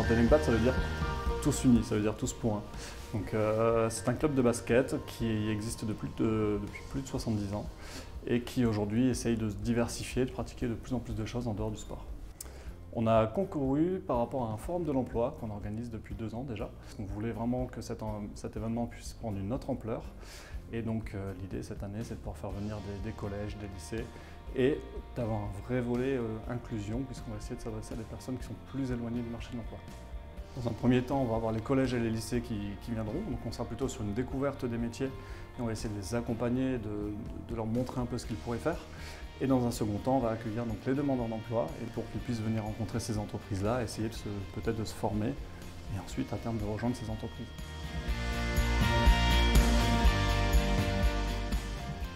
Alors Delengbad, ça veut dire tous unis, ça veut dire tous pour un. Donc c'est un club de basket qui existe depuis plus de 70 ans et qui aujourd'hui essaye de se diversifier, de pratiquer de plus en plus de choses en dehors du sport. On a concouru par rapport à un forum de l'emploi qu'on organise depuis 2 ans déjà. On voulait vraiment que cet événement puisse prendre une autre ampleur. Et donc l'idée cette année, c'est de pouvoir faire venir des collèges, des lycées et d'avoir un vrai volet inclusion, puisqu'on va essayer de s'adresser à des personnes qui sont plus éloignées du marché de l'emploi. Dans un premier temps, on va avoir les collèges et les lycées qui viendront, donc on sera plutôt sur une découverte des métiers et on va essayer de les accompagner, de leur montrer un peu ce qu'ils pourraient faire. Et dans un second temps, on va accueillir donc les demandeurs d'emploi et pour qu'ils puissent venir rencontrer ces entreprises-là, essayer peut-être de se former et ensuite à terme de rejoindre ces entreprises.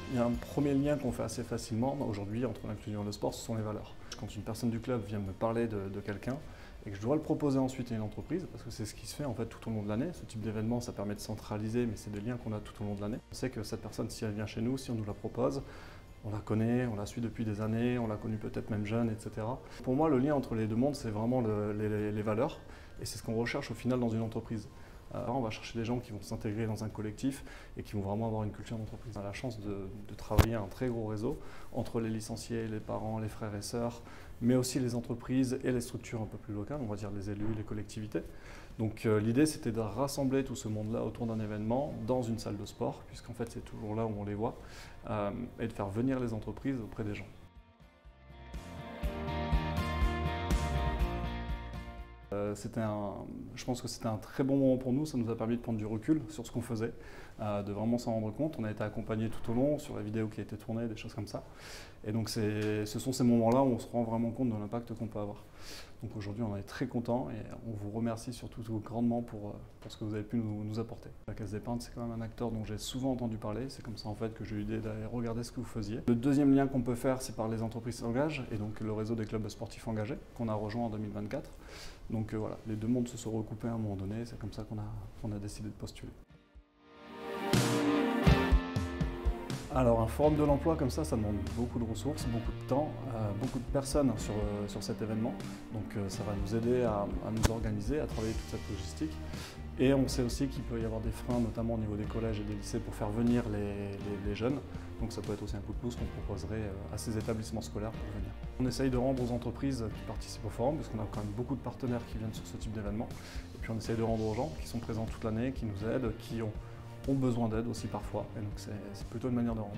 Il y a un premier lien qu'on fait assez facilement aujourd'hui entre l'inclusion et le sport, ce sont les valeurs. Quand une personne du club vient me parler de quelqu'un et que je dois le proposer ensuite à une entreprise, parce que c'est ce qui se fait en fait tout au long de l'année, ce type d'événement ça permet de centraliser, mais c'est des liens qu'on a tout au long de l'année. On sait que cette personne, si elle vient chez nous, si on nous la propose, on la connaît, on la suit depuis des années, on l'a connue peut-être même jeune, etc. Pour moi, le lien entre les deux mondes, c'est vraiment les valeurs et c'est ce qu'on recherche au final dans une entreprise. On va chercher des gens qui vont s'intégrer dans un collectif et qui vont vraiment avoir une culture d'entreprise. On a la chance de travailler un très gros réseau entre les licenciés, les parents, les frères et sœurs, mais aussi les entreprises et les structures un peu plus locales, on va dire les élus, les collectivités. Donc l'idée c'était de rassembler tout ce monde-là autour d'un événement dans une salle de sport, puisqu'en fait c'est toujours là où on les voit, et de faire venir les entreprises auprès des gens. Je pense que c'était un très bon moment pour nous, ça nous a permis de prendre du recul sur ce qu'on faisait, de vraiment s'en rendre compte. On a été accompagnés tout au long sur la vidéo qui a été tournée, des choses comme ça. Et donc ce sont ces moments-là où on se rend vraiment compte de l'impact qu'on peut avoir. Donc aujourd'hui on est très contents et on vous remercie surtout grandement pour ce que vous avez pu nous apporter. La Caisse d'Épargne, c'est quand même un acteur dont j'ai souvent entendu parler, c'est comme ça en fait que j'ai eu l'idée d'aller regarder ce que vous faisiez. Le deuxième lien qu'on peut faire, c'est par les entreprises qui s'engagent et donc le réseau des clubs sportifs engagés qu'on a rejoint en 2024. Donc voilà, les deux mondes se sont recoupés à un moment donné, c'est comme ça qu'on a décidé de postuler. Alors un forum de l'emploi comme ça demande beaucoup de ressources, beaucoup de temps, beaucoup de personnes sur cet événement. Donc ça va nous aider à nous organiser, à travailler toute cette logistique. Et on sait aussi qu'il peut y avoir des freins, notamment au niveau des collèges et des lycées, pour faire venir les jeunes. Donc ça peut être aussi un coup de pouce qu'on proposerait à ces établissements scolaires pour venir. On essaye de rendre aux entreprises qui participent au forum, parce qu'on a quand même beaucoup de partenaires qui viennent sur ce type d'événement. Et puis on essaye de rendre aux gens qui sont présents toute l'année, qui nous aident, qui ont besoin d'aide aussi parfois. Et donc c'est plutôt une manière de rendre.